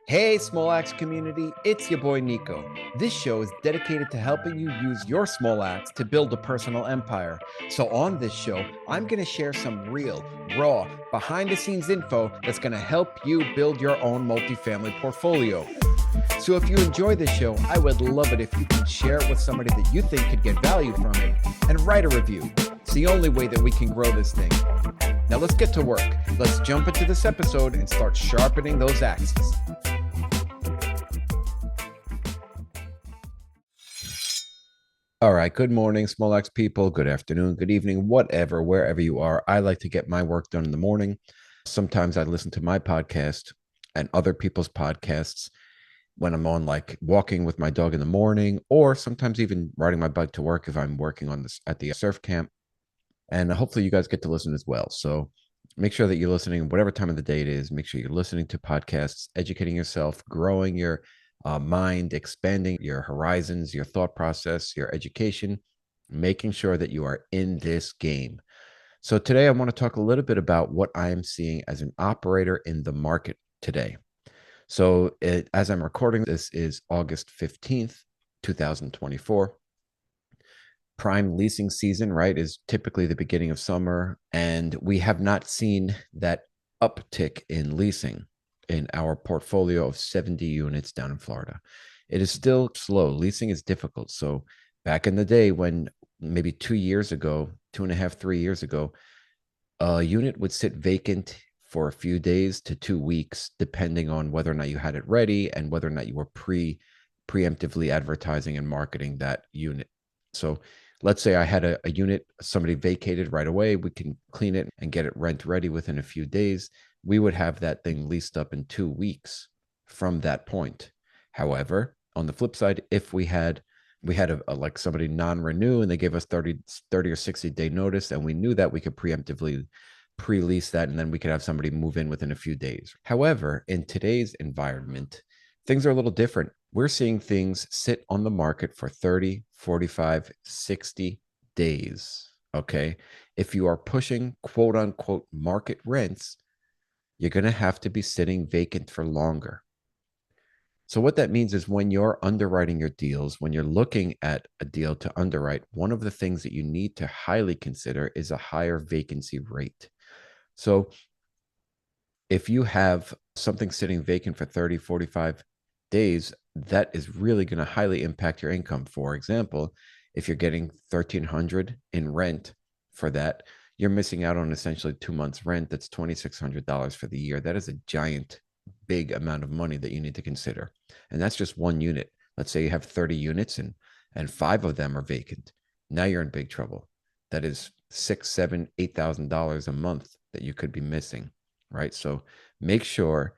Hey, Small Axe community, it's your boy Nico. This show is dedicated to helping you use your small axe to build a personal empire. So, on this show, I'm going to share some real, raw, behind the scenes info that's going to help you build your own multifamily portfolio. So, if you enjoy this show, I would love it if you can share it with somebody that you think could get value from it and write a review. It's the only way that we can grow this thing. Now, let's get to work. Let's jump into this episode and start sharpening those axes. All right. Good morning, Small X people. Good afternoon, good evening, whatever, wherever you are. I like to get my work done in the morning. Sometimes I listen to my podcast and other people's podcasts when I'm on like walking with my dog in the morning, or sometimes even riding my bike to work if I'm working on this at the surf camp. And hopefully you guys get to listen as well. So make sure that you're listening, whatever time of the day it is. Make sure you're listening to podcasts, educating yourself, growing your mind, expanding your horizons, your thought process, your education, making sure that you are in this game. So today I want to talk a little bit about what I am seeing as an operator in the market today. So as I'm recording, this is August 15th, 2024. Prime leasing season, right, is typically the beginning of summer, and we have not seen that uptick in leasing in our portfolio of 70 units down in Florida. It is still slow. Leasing is difficult. So back in the day when maybe 2 years ago, 2.5, 3 years ago, a unit would sit vacant for a few days to 2 weeks, depending on whether or not you had it ready and whether or not you were preemptively advertising and marketing that unit. So let's say I had a unit, somebody vacated right away. We can clean it and get it rent ready within a few days. We would have that thing leased up in 2 weeks from that point. However, on the flip side, if we had a like somebody non-renew and they gave us 30 or 60-day notice, and we knew that we could preemptively pre-lease that, and then we could have somebody move in within a few days. However, in today's environment, things are a little different. We're seeing things sit on the market for 30, 45, 60 days. Okay. If you are pushing quote unquote market rents, you're going to have to be sitting vacant for longer. So what that means is when you're underwriting your deals, when you're looking at a deal to underwrite, one of the things that you need to highly consider is a higher vacancy rate. So if you have something sitting vacant for 30, 45 days, that is really going to highly impact your income. For example, if you're getting $1,300 in rent for that, you're missing out on essentially 2 months rent. That's $2,600 for the year. That is a giant, big amount of money that you need to consider. And that's just one unit. Let's say you have 30 units and 5 of them are vacant. Now you're in big trouble. That is $6,000, $7,000, $8,000 a month that you could be missing, right? So make sure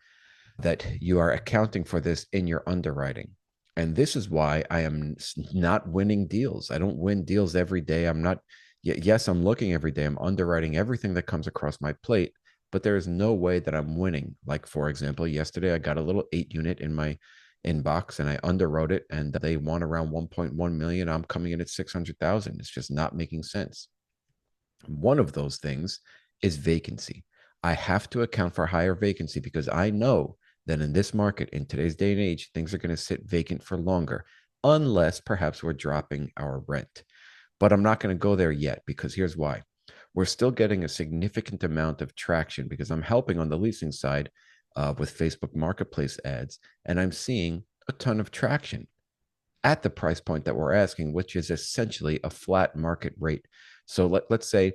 that you are accounting for this in your underwriting. And this is why I am not winning deals. I don't win deals every day. I'm not, yes, I'm looking every day. I'm underwriting everything that comes across my plate, but there is no way that I'm winning. Like, for example, yesterday I got a little 8 unit in my inbox and I underwrote it and they want around 1.1 million. I'm coming in at 600,000. It's just not making sense. One of those things is vacancy. I have to account for higher vacancy because I know that in this market, in today's day and age, things are going to sit vacant for longer, unless perhaps we're dropping our rent. But I'm not going to go there yet because here's why. We're still getting a significant amount of traction because I'm helping on the leasing side with Facebook Marketplace ads, and I'm seeing a ton of traction at the price point that we're asking, which is essentially a flat market rate. So let's say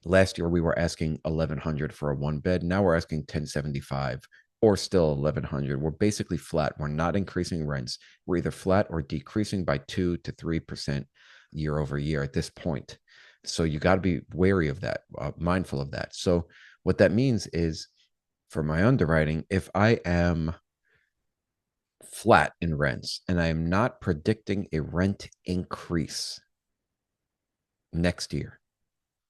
last year we were asking 1,100 for a one bed. Now we're asking 1,075 or still 1,100. We're basically flat. We're not increasing rents. We're either flat or decreasing by 2 to 3% year over year at this point. So you got to be wary of that, mindful of that. So what that means is for my underwriting, if I am flat in rents and I am not predicting a rent increase next year,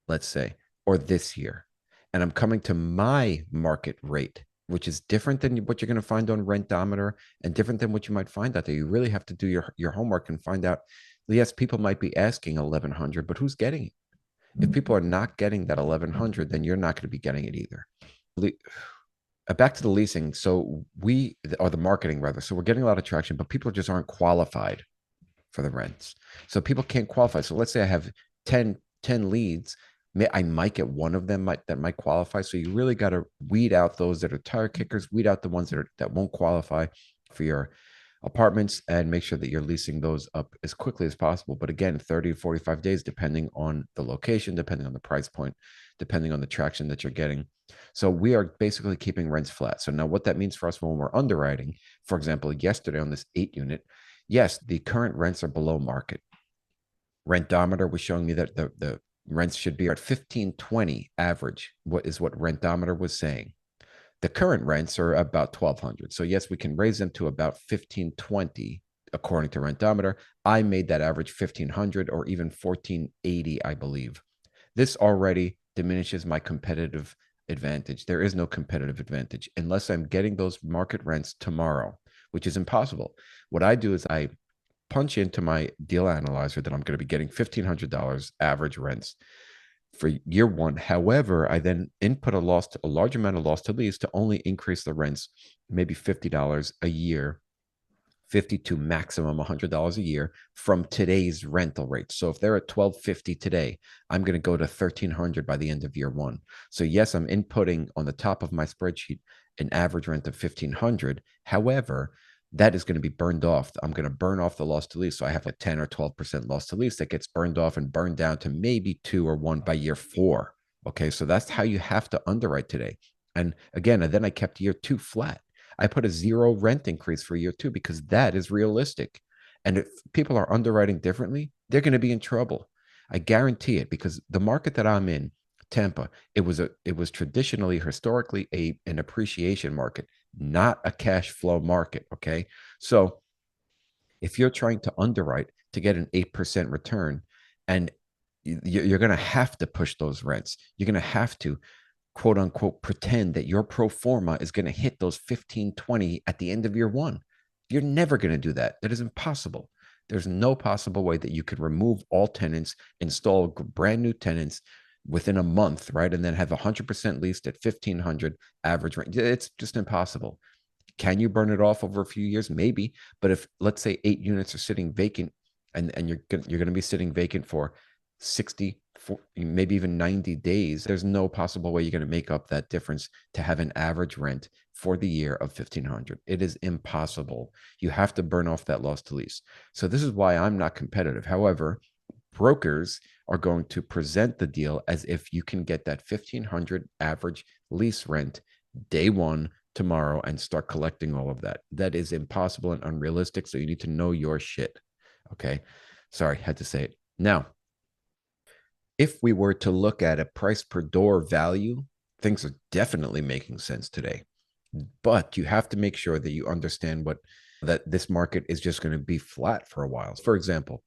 let's say, or this year, and I'm coming to my market rate, which is different than what you're going to find on Rentometer and different than what you might find out there. You really have to do your homework and find out, yes, people might be asking 1,100, but who's getting it? If people are not getting that 1,100, then you're not going to be getting it either. back to the leasing. So we, or the marketing rather. So we're getting a lot of traction, but people just aren't qualified for the rents. So people can't qualify. So let's say I have 10 leads. I might get one of them that might qualify. So you really got to weed out those that are tire kickers, weed out the ones that won't qualify for your apartments, and make sure that you're leasing those up as quickly as possible. But again, 30 to 45 days, depending on the location, depending on the price point, depending on the traction that you're getting. So we are basically keeping rents flat. So now what that means for us when we're underwriting, for example, yesterday on this 8 unit, yes, the current rents are below market. Rentometer was showing me that the rents should be at 1520 average. What is what Rentometer was saying. The current rents are about 1200. So yes, we can raise them to about 1520 according to Rentometer. I made that average 1500 or even 1480, I believe. This already diminishes my competitive advantage. There is no competitive advantage unless I'm getting those market rents tomorrow, which is impossible. What I do is I punch into my deal analyzer that I'm going to be getting $1,500 average rents for year one. However, I then input a large amount of loss to lease to only increase the rents, maybe $50 a year, 50 to maximum $100 a year from today's rental rate. So if they're at 1250 today, I'm going to go to 1300 by the end of year one. So yes, I'm inputting on the top of my spreadsheet an average rent of 1500. However, that is going to be burned off. I'm going to burn off the loss to lease. So I have a 10 or 12% loss to lease that gets burned off and burned down to maybe 2 or 1 by year four. Okay. So that's how you have to underwrite today. And again, and then I kept year two flat. I put a zero rent increase for year two because that is realistic. And if people are underwriting differently, they're going to be in trouble. I guarantee it, because the market that I'm in, Tampa, it was traditionally, historically, an appreciation market, not a cash flow market. Okay. So if you're trying to underwrite to get an 8% return, and you're going to have to push those rents, you're going to have to quote unquote pretend that your pro forma is going to hit those 1520 at the end of year one. You're never going to do that. That is impossible. There's no possible way that you could remove all tenants, install brand new tenants within a month, right? And then have 100% leased at 1500 average rent. It's just impossible. Can you burn it off over a few years? Maybe. But if, let's say, 8 units are sitting vacant, and you're going to be sitting vacant for 60, maybe even 90 days, there's no possible way you're going to make up that difference to have an average rent for the year of 1500. It is impossible. You have to burn off that loss to lease. So this is why I'm not competitive. However, brokers are going to present the deal as if you can get that 1500 average lease rent day one tomorrow and start collecting all of that. That is impossible and unrealistic. So you need to know your shit. Okay. Sorry, had to say it. Now, if we were to look at a price per door value, things are definitely making sense today. But you have to make sure that you understand that this market is just going to be flat for a while. For example,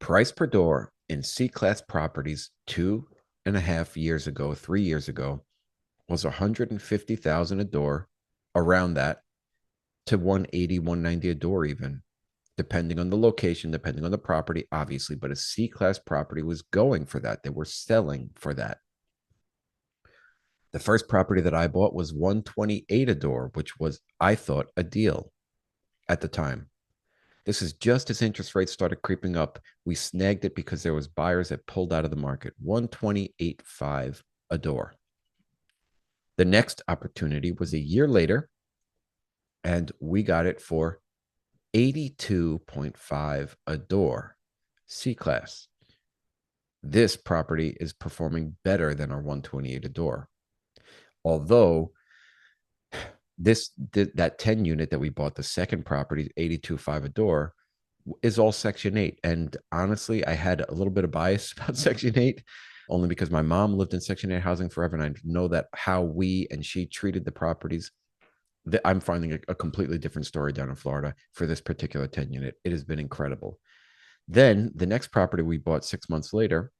price per door in C-class properties 2.5 years ago, 3 years ago, was 150,000 a door, around that, to 180, 190 a door, even depending on the location, depending on the property, obviously. But a C-class property was going for that. They were selling for that. The first property that I bought was 128 a door, which was, I thought, a deal at the time. This is just as interest rates started creeping up. We snagged it because there was buyers that pulled out of the market. 128.5 a door. The next opportunity was a year later, and we got it for 82.5 a door, C-class. This property is performing better than our 128 a door. Although that 10 unit that we bought, the second property, 82.5 a door, is all Section 8. And honestly, I had a little bit of bias about Section 8, only because my mom lived in Section 8 housing forever, and I know that how we and she treated the properties. I'm finding a completely different story down in Florida for this particular 10 unit. It has been incredible. Then the next property we bought 6 months later,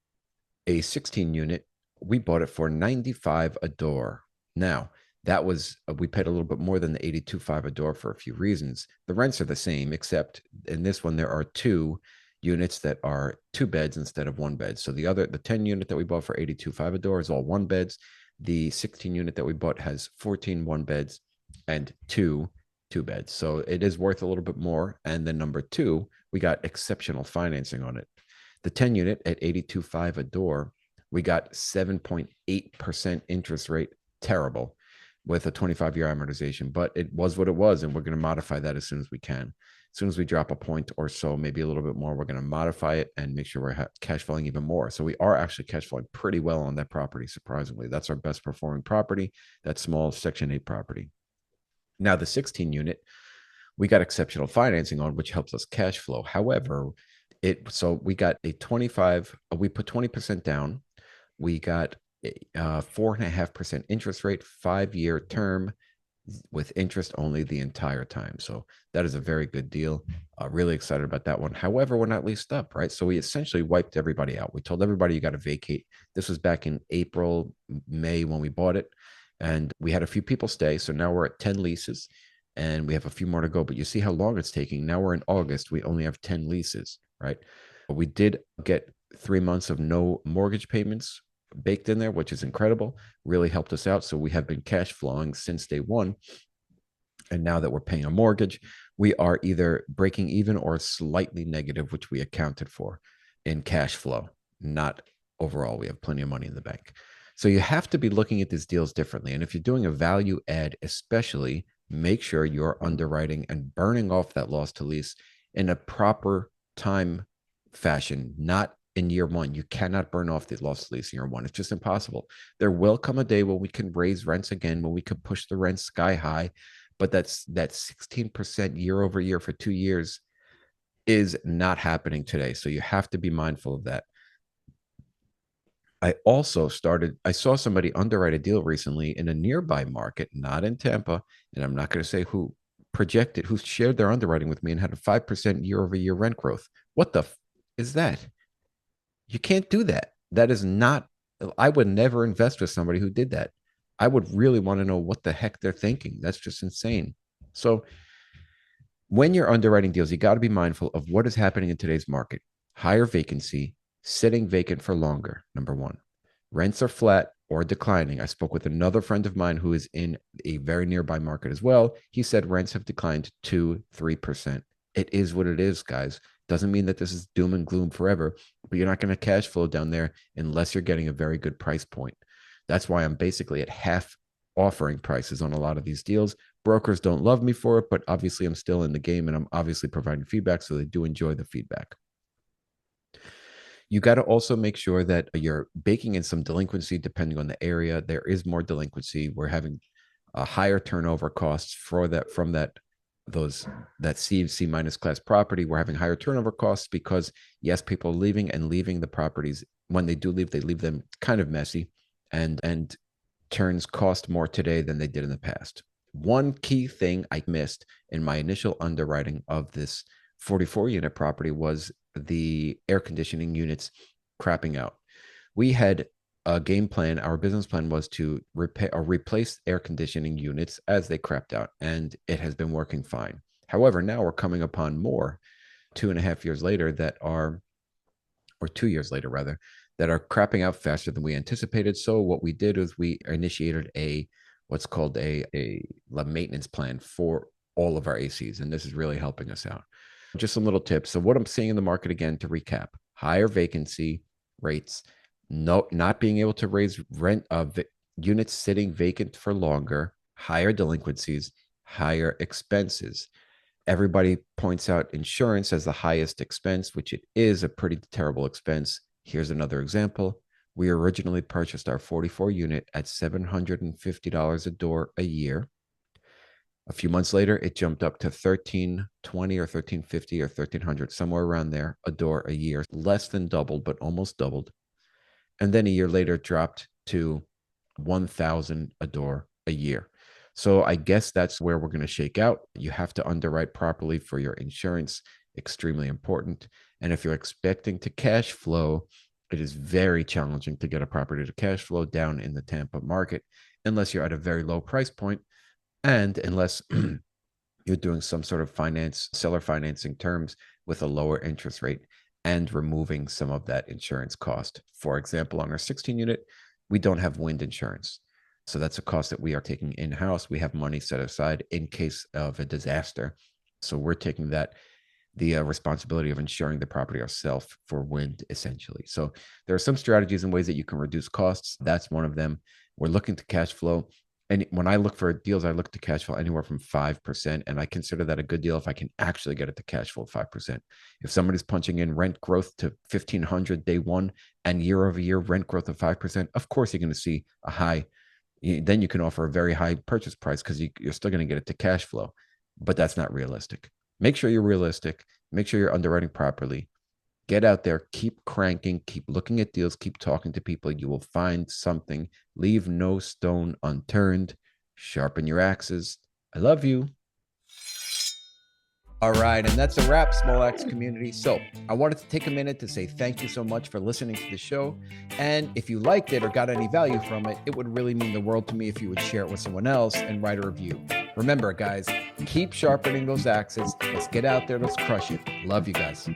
a 16 unit, we bought it for 95 a door. Now, that was, we paid a little bit more than the 82.5 a door for a few reasons. The rents are the same, except in this one, there are 2 units that are 2 beds instead of 1 bed. So the 10 unit that we bought for 82.5 a door is all 1 beds. The 16 unit that we bought has 14 one beds and two beds. So it is worth a little bit more. And then number two, we got exceptional financing on it. The 10 unit at 82.5 a door, we got 7.8% interest rate. Terrible, with a 25-year amortization, but it was what it was. And we're going to modify that as soon as we can. As soon as we drop a point or so, maybe a little bit more, we're going to modify it and make sure we're cash flowing even more. So we are actually cash flowing pretty well on that property, surprisingly. That's our best performing property, that small Section 8 property. Now, the 16 unit, we got exceptional financing on, which helps us cash flow. However, so we got a 25, we put 20% down. We got a 4.5% interest rate, 5-year term, with interest only the entire time. So that is a very good deal. Really excited about that one. However, we're not leased up, right? So we essentially wiped everybody out. We told everybody you got to vacate. This was back in April, May when we bought it. And we had a few people stay. So now we're at 10 leases and we have a few more to go. But you see how long it's taking. Now we're in August. We only have 10 leases, right? But we did get 3 months of no mortgage payments baked in there, which is incredible. Really helped us out. So we have been cash flowing since day one. And now that we're paying a mortgage, we are either breaking even or slightly negative, which we accounted for in cash flow, not overall. We have plenty of money in the bank. So you have to be looking at these deals differently. And if you're doing a value add, especially, make sure you're underwriting and burning off that loss to lease in a proper time fashion, not in year one. You cannot burn off the loss to lease in year one. It's just impossible. There will come a day when we can raise rents again, when we can push the rents sky high. But that 16% year over year for 2 years is not happening today. So you have to be mindful of that. I saw somebody underwrite a deal recently in a nearby market, not in Tampa, and I'm not going to say who, who shared their underwriting with me and had a 5% year over year rent growth. What the is that? You can't do that. That is not, I would never invest with somebody who did that. I would really want to know what the heck they're thinking. That's just insane. So when you're underwriting deals, you got to be mindful of what is happening in today's market. Higher vacancy, sitting vacant for longer, number one. Rents are flat or declining. I spoke with another friend of mine who is in a very nearby market as well. He said rents have declined 2-3%. It is what it is, guys. Doesn't mean that this is doom and gloom forever, but you're not going to cash flow down there unless you're getting a very good price point. That's why I'm basically at half offering prices on a lot of these deals. Brokers don't love me for it, but obviously I'm still in the game and I'm obviously providing feedback, so they do enjoy the feedback. You got to also make sure that you're baking in some delinquency depending on the area. There is more delinquency. We're having a higher turnover costs for that from that C minus class property. We're having higher turnover costs because yes, people are leaving the properties. When they do leave, they leave them kind of messy, and turns cost more today than they did in the past. One key thing I missed in my initial underwriting of this 44 unit property was the air conditioning units crapping out. We had a game plan. Our business plan was to repair or replace air conditioning units as they crapped out, and it has been working fine. However, now we're coming upon more 2.5 years later or 2 years later rather, that are crapping out faster than we anticipated. So what we did was we initiated what's called a maintenance plan for all of our ACs, and this is really helping us out. Just some little tips. So what I'm seeing in the market, again, to recap: higher vacancy rates, not being able to raise rent of units sitting vacant for longer, higher delinquencies, higher expenses. Everybody points out insurance as the highest expense, which it is a pretty terrible expense. Here's another example. We originally purchased our 44 unit at $750 a door a year. A few months later, it jumped up to $1,320 or $1,350 or $1,300, somewhere around there, a door a year. Less than doubled, but almost doubled. And then a year later, it dropped to $1,000 a door a year. So I guess that's where we're going to shake out. You have to underwrite properly for your insurance, extremely important. And if you're expecting to cash flow, it is very challenging to get a property to cash flow down in the Tampa market, unless you're at a very low price point and unless you're doing some sort of seller financing terms with a lower interest rate and removing some of that insurance cost. For example, on our 16 unit, we don't have wind insurance. So that's a cost that we are taking in-house. We have money set aside in case of a disaster. So we're taking the responsibility of insuring the property ourselves for wind, essentially. So there are some strategies and ways that you can reduce costs. That's one of them. We're looking to cash flow. And when I look for deals, I look to cash flow anywhere from 5%. And I consider that a good deal if I can actually get it to cash flow 5%. If somebody's punching in rent growth to 1,500 day one and year over year rent growth of 5%, of course you're going to see a high. Then you can offer a very high purchase price because you're still going to get it to cash flow. But that's not realistic. Make sure you're realistic. Make sure you're underwriting properly. Get out there, keep cranking, keep looking at deals, keep talking to people. You will find something. Leave no stone unturned. Sharpen your axes. I love you. All right, and that's a wrap, Small Axe community. So I wanted to take a minute to say thank you so much for listening to the show. And if you liked it or got any value from it, it would really mean the world to me if you would share it with someone else and write a review. Remember, guys, keep sharpening those axes. Let's get out there. Let's crush it. Love you guys.